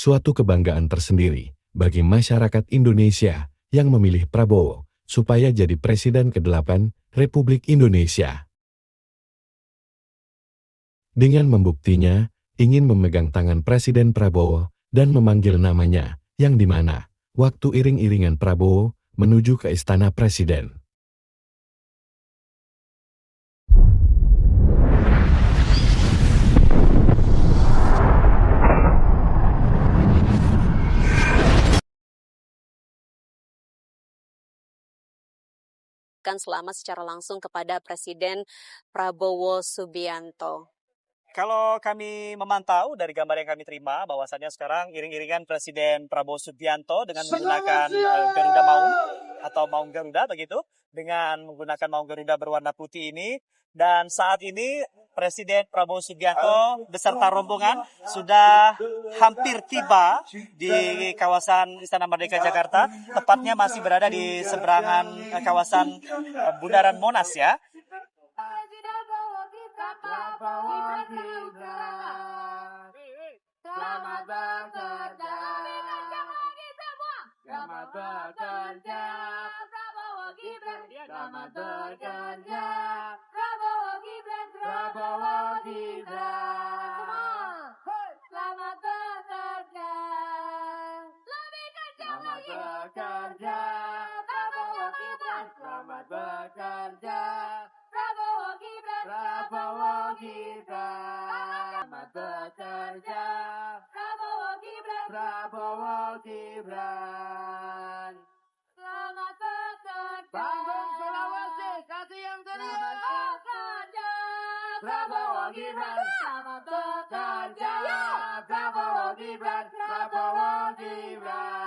suatu kebanggaan tersendiri bagi masyarakat Indonesia yang memilih Prabowo supaya jadi Presiden ke-8 Republik Indonesia. Dengan membuktinya, ingin memegang tangan Presiden Prabowo dan memanggil namanya, yang dimana, waktu iring-iringan Prabowo menuju ke Istana Presiden. Selamat secara langsung kepada Presiden Prabowo Subianto. Kalau kami memantau dari gambar yang kami terima, bahwasannya sekarang iring-iringan Presiden Prabowo Subianto dengan menggunakan Garuda Maung atau Maung Garuda begitu, dengan menggunakan Maung Garuda berwarna putih ini. Dan saat ini Presiden Prabowo Subianto beserta rombongan sudah hampir tiba di kawasan Istana Merdeka Jakarta, tepatnya masih berada di seberangan kawasan Bundaran Monas ya. Selamat bekerja, selamat bekerja, Prabowo Gibran, selamat bekerja, Prabowo Gibran, Prabowo Gibran, selamat bekerja, lebih kencang lagi, bekerja, Prabowo Gibran, selamat bekerja, Prabowo Gibran, Prabowo Gibran, selamat bekerja, Prabowo Gibran, Prabowo Gibran, selamat bekerja, Bangun Sulawesi, kasih yang ceria, selamat bekerja, Prabowo Gibran, selamat bekerja, Prabowo Gibran, Prabowo Gibran.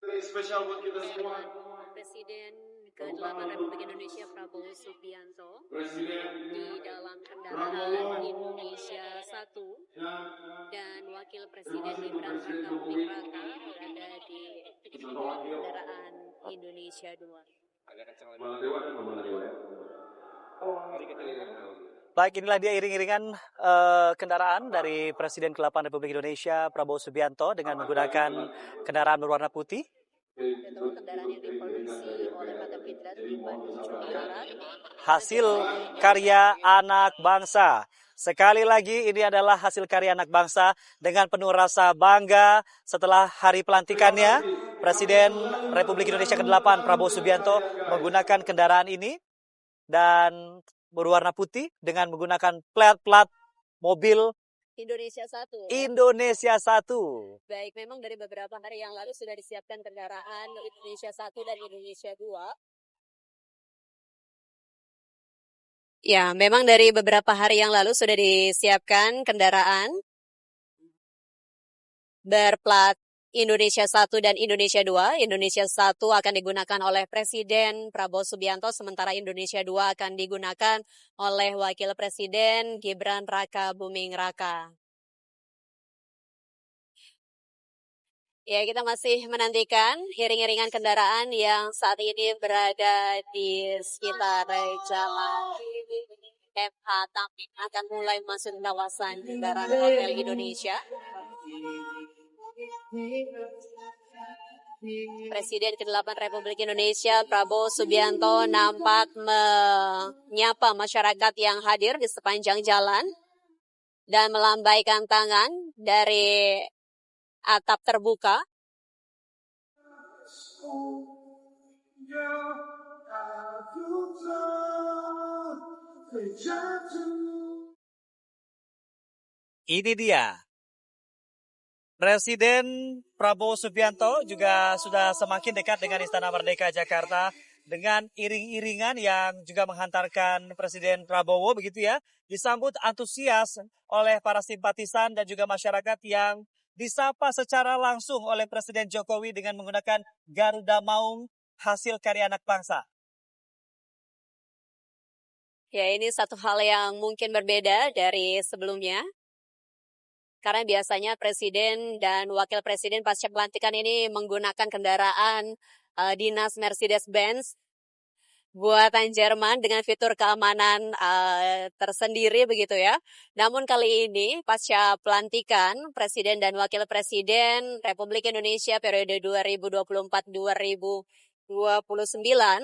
Spesial buat kita semua. Presiden ke-8 Republik Indonesia Prabowo Subianto di dalam kendaraan Indonesia 1 dan Wakil Presiden Gibran Raka Buming Raka berada di kendaraan Indonesia 2. Baik, inilah dia iring-iringan kendaraan dari Presiden ke-8 Republik Indonesia Prabowo Subianto dengan menggunakan kendaraan berwarna putih. Kendaraan yang diproduksi oleh PT Pindad di Bandung, Jawa Barat. Hasil karya anak bangsa. Sekali lagi ini adalah hasil karya anak bangsa dengan penuh rasa bangga setelah hari pelantikannya. Presiden Republik Indonesia ke-8 Prabowo Subianto menggunakan kendaraan ini dan berwarna putih dengan menggunakan plat mobil Indonesia 1. Indonesia 1. Baik, memang dari beberapa hari yang lalu sudah disiapkan kendaraan Indonesia 1 dan Indonesia 2. Ya, memang dari beberapa hari yang lalu sudah disiapkan kendaraan berplat Indonesia 1 dan Indonesia 2. Indonesia 1 akan digunakan oleh Presiden Prabowo Subianto, sementara Indonesia 2 akan digunakan oleh Wakil Presiden Gibran Raka Buming Raka. Ya, kita masih menantikan iring-iringan kendaraan yang saat ini berada di sekitar Jalan MH Tamrin akan mulai masuk kawasan Bundaran Hotel Indonesia. Presiden ke-8 Republik Indonesia Prabowo Subianto nampak menyapa masyarakat yang hadir di sepanjang jalan dan melambaikan tangan dari atap terbuka. Ini dia. Presiden Prabowo Subianto juga sudah semakin dekat dengan Istana Merdeka Jakarta dengan iring-iringan yang juga menghantarkan Presiden Prabowo begitu ya, disambut antusias oleh para simpatisan dan juga masyarakat yang disapa secara langsung oleh Presiden Jokowi dengan menggunakan Garuda Maung hasil karya anak bangsa. Ya, ini satu hal yang mungkin berbeda dari sebelumnya. Karena biasanya presiden dan wakil presiden pasca pelantikan ini menggunakan kendaraan dinas Mercedes-Benz buatan Jerman dengan fitur keamanan tersendiri begitu ya. Namun kali ini pasca pelantikan presiden dan wakil presiden Republik Indonesia periode 2024-2029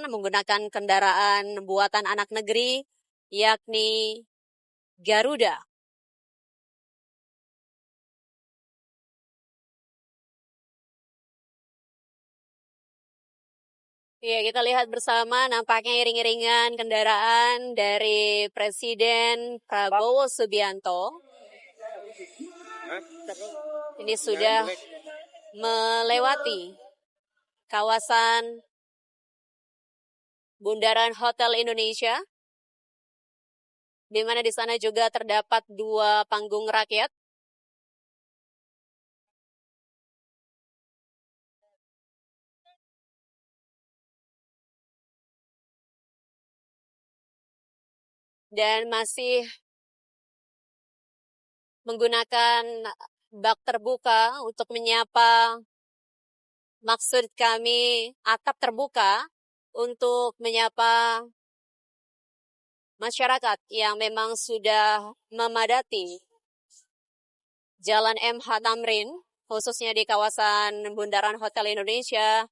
menggunakan kendaraan buatan anak negeri yakni Garuda. Ya, kita lihat bersama nampaknya iring-iringan kendaraan dari Presiden Prabowo Subianto. Ini sudah melewati kawasan Bundaran Hotel Indonesia, di mana di sana juga terdapat 2 panggung rakyat. Dan masih menggunakan bak terbuka untuk menyapa, maksud kami atap terbuka untuk menyapa masyarakat yang memang sudah memadati Jalan MH Tamrin, khususnya di kawasan Bundaran Hotel Indonesia.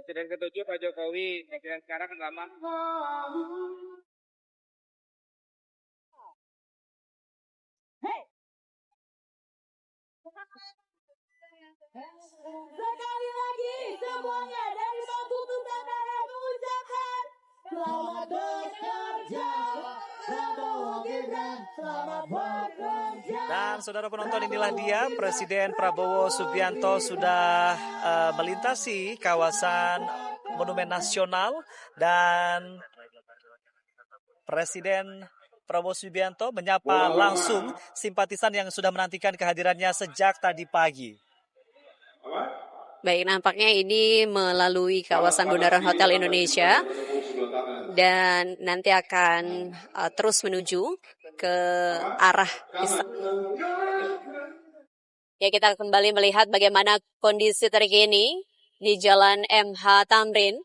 Presiden ke-7 Pak Jokowi, yang sekarang lama. Sekali lagi semuanya dari Batu Nusantara mengucapkan selamat bekerja, Prabowo Gibran, selamat bekerja. Dan saudara penonton, inilah dia Presiden Prabowo Subianto sudah melintasi kawasan Monumen Nasional dan Presiden Prabowo Subianto menyapa langsung simpatisan yang sudah menantikan kehadirannya sejak tadi pagi. Baik, nampaknya ini melalui kawasan Bundaran Hotel Indonesia dan nanti akan terus menuju ke arah ya, kita kembali melihat bagaimana kondisi terkini di Jalan MH Tamrin,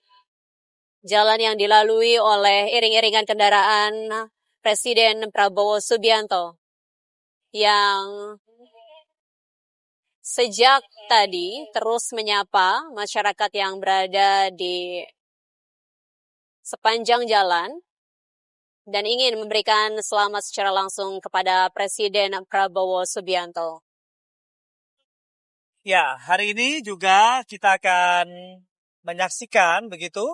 jalan yang dilalui oleh iring-iringan kendaraan Presiden Prabowo Subianto yang sejak tadi terus menyapa masyarakat yang berada di sepanjang jalan dan ingin memberikan selamat secara langsung kepada Presiden Prabowo Subianto. Ya, hari ini juga kita akan menyaksikan begitu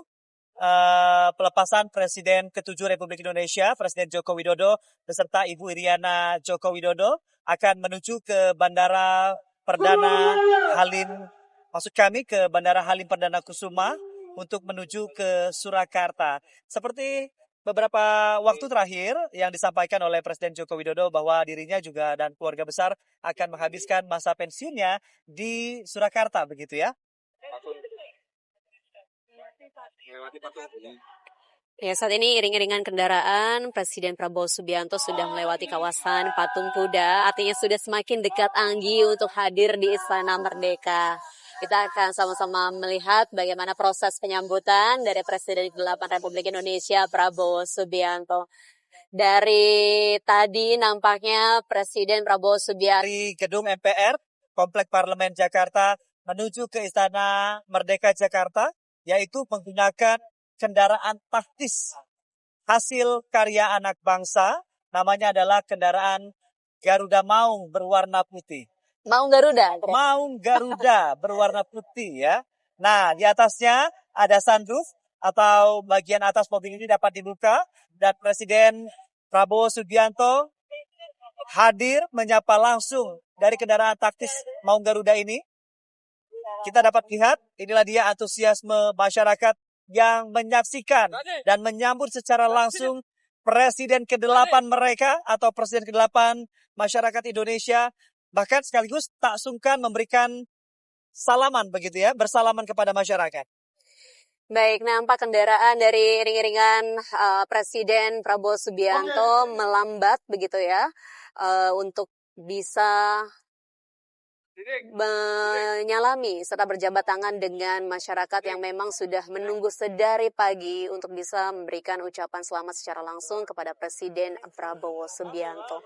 pelepasan Presiden ke-7 Republik Indonesia, Presiden Joko Widodo beserta Ibu Iriana Joko Widodo akan menuju ke Bandara Perdana Halim, maksud kami ke Bandara Halim Perdana Kusuma untuk menuju ke Surakarta. Seperti beberapa waktu terakhir yang disampaikan oleh Presiden Joko Widodo bahwa dirinya juga dan keluarga besar akan menghabiskan masa pensiunnya di Surakarta, begitu ya? Ya, saat ini iring-iringan kendaraan Presiden Prabowo Subianto sudah melewati kawasan Patung Kuda, artinya sudah semakin dekat Anggi untuk hadir di Istana Merdeka. Kita akan sama-sama melihat bagaimana proses penyambutan dari Presiden ke-8 Republik Indonesia Prabowo Subianto. Dari tadi nampaknya Presiden Prabowo Subianto dari gedung MPR, Komplek Parlemen Jakarta, menuju ke Istana Merdeka Jakarta, yaitu menggunakan kendaraan taktis hasil karya anak bangsa. Namanya adalah kendaraan Garuda Maung berwarna putih. Maung Garuda. Maung Garuda berwarna putih ya. Nah, di atasnya ada sunroof atau bagian atas mobil ini dapat dibuka dan Presiden Prabowo Subianto hadir menyapa langsung dari kendaraan taktis Maung Garuda ini. Kita dapat lihat inilah dia antusiasme masyarakat yang menyaksikan dan menyambut secara langsung Presiden ke-8 mereka atau Presiden ke-8 masyarakat Indonesia, bahkan sekaligus tak sungkan memberikan salaman begitu ya, bersalaman kepada masyarakat. Baik, nampak kendaraan dari iring-iringan Presiden Prabowo Subianto melambat begitu ya, untuk bisa menyalami serta berjabat tangan dengan masyarakat yang memang sudah menunggu sedari pagi untuk bisa memberikan ucapan selamat secara langsung kepada Presiden Prabowo Subianto.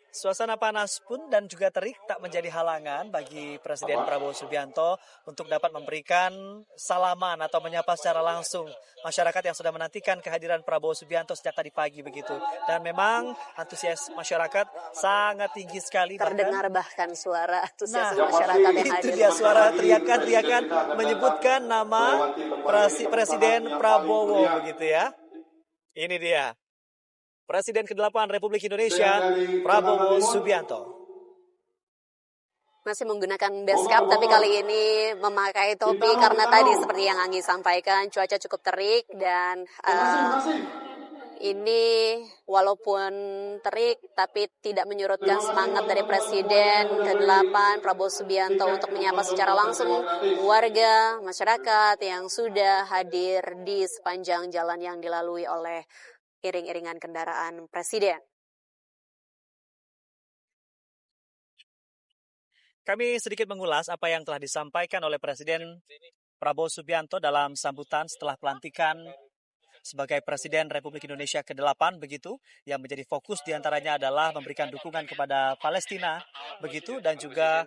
Suasana panas pun dan juga terik tak menjadi halangan bagi Presiden Prabowo Subianto untuk dapat memberikan salaman atau menyapa secara langsung masyarakat yang sudah menantikan kehadiran Prabowo Subianto sejak tadi pagi begitu. Dan memang antusias masyarakat sangat tinggi sekali. Terdengar bahkan suara antusias masyarakat yang hadir. Itu dia suara teriakan-teriakan menyebutkan nama Presiden Prabowo begitu ya. Ini dia. Presiden ke-8 Republik Indonesia, Prabowo Subianto. Masih menggunakan beskap, tapi kali ini memakai topi karena tadi seperti yang Anggi sampaikan, cuaca cukup terik dan ini walaupun terik tapi tidak menyurutkan semangat dari Presiden ke-8 Prabowo Subianto untuk menyapa secara langsung warga, masyarakat yang sudah hadir di sepanjang jalan yang dilalui oleh iring-iringan kendaraan Presiden. Kami sedikit mengulas apa yang telah disampaikan oleh Presiden Prabowo Subianto dalam sambutan setelah pelantikan sebagai Presiden Republik Indonesia ke-8 begitu, yang menjadi fokus diantaranya adalah memberikan dukungan kepada Palestina begitu dan juga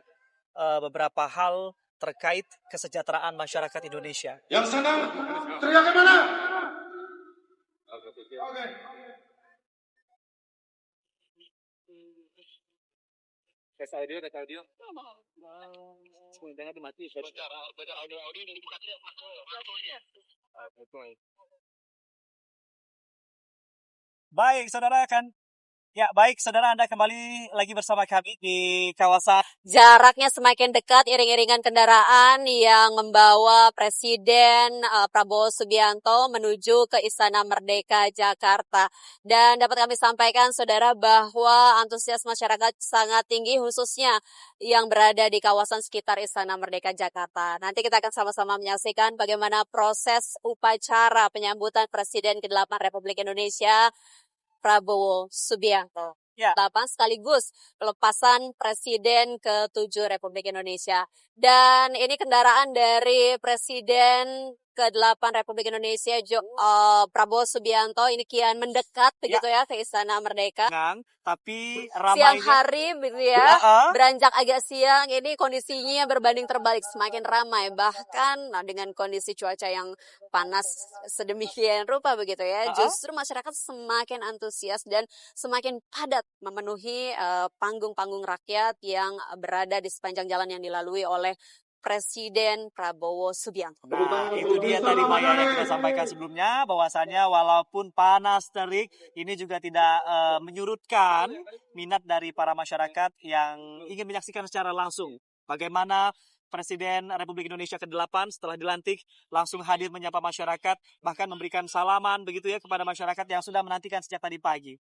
beberapa hal terkait kesejahteraan masyarakat Indonesia. Yang senang teriak mana? Oke. Tes audio. Sebenarnya dimati. Baca audio ini dibuka dia. Baik, saudara Anda kembali lagi bersama kami di kawasan. Jaraknya semakin dekat, iring-iringan kendaraan yang membawa Presiden Prabowo Subianto menuju ke Istana Merdeka Jakarta. Dan dapat kami sampaikan, saudara, bahwa antusias masyarakat sangat tinggi, khususnya yang berada di kawasan sekitar Istana Merdeka Jakarta. Nanti kita akan sama-sama menyaksikan bagaimana proses upacara penyambutan Presiden ke-8 Republik Indonesia, Prabowo Subianto. Ya. 8 sekaligus pelepasan Presiden ke-7 Republik Indonesia. Dan ini kendaraan dari Presiden ke-8 Republik Indonesia Prabowo Subianto ini kian mendekat begitu ya ke Istana Merdeka. Tapi ramainya Siang hari begitu ya, beranjak agak siang ini kondisinya berbanding terbalik, semakin ramai. Bahkan dengan kondisi cuaca yang panas sedemikian rupa begitu ya, justru masyarakat semakin antusias dan semakin padat memenuhi panggung-panggung rakyat yang berada di sepanjang jalan yang dilalui oleh Presiden Prabowo Subianto. Nah, itu dia tadi Maya yang kita sampaikan sebelumnya, bahwasannya walaupun panas terik, ini juga tidak menyurutkan minat dari para masyarakat yang ingin menyaksikan secara langsung bagaimana Presiden Republik Indonesia ke-8 setelah dilantik langsung hadir menyapa masyarakat, bahkan memberikan salaman begitu ya kepada masyarakat yang sudah menantikan sejak tadi pagi.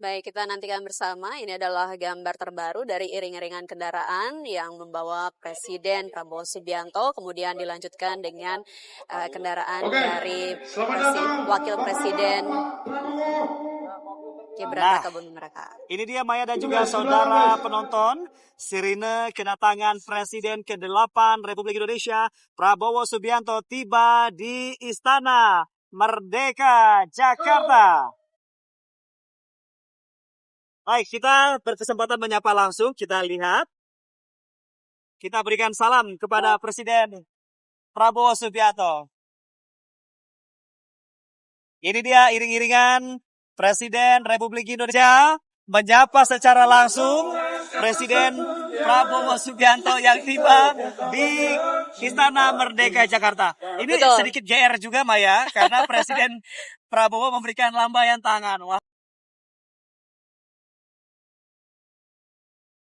Baik, kita nantikan bersama. Ini adalah gambar terbaru dari iring-iringan kendaraan yang membawa Presiden Prabowo Subianto, kemudian dilanjutkan dengan kendaraan dari Wakil Presiden Gibran Raka Buming Raka. Ini dia Maya dan juga saudara penonton, sirine kedatangan Presiden ke-8 Republik Indonesia, Prabowo Subianto tiba di Istana Merdeka Jakarta. Baik, kita berkesempatan menyapa langsung, kita lihat. Kita berikan salam kepada Presiden Prabowo Subianto. Ini dia iring-iringan Presiden Republik Indonesia menyapa secara langsung Presiden Prabowo Subianto yang tiba di Istana Merdeka Jakarta. Ini Betul. sedikit GR juga Maya, karena Presiden Prabowo memberikan lambaian tangan. Wah.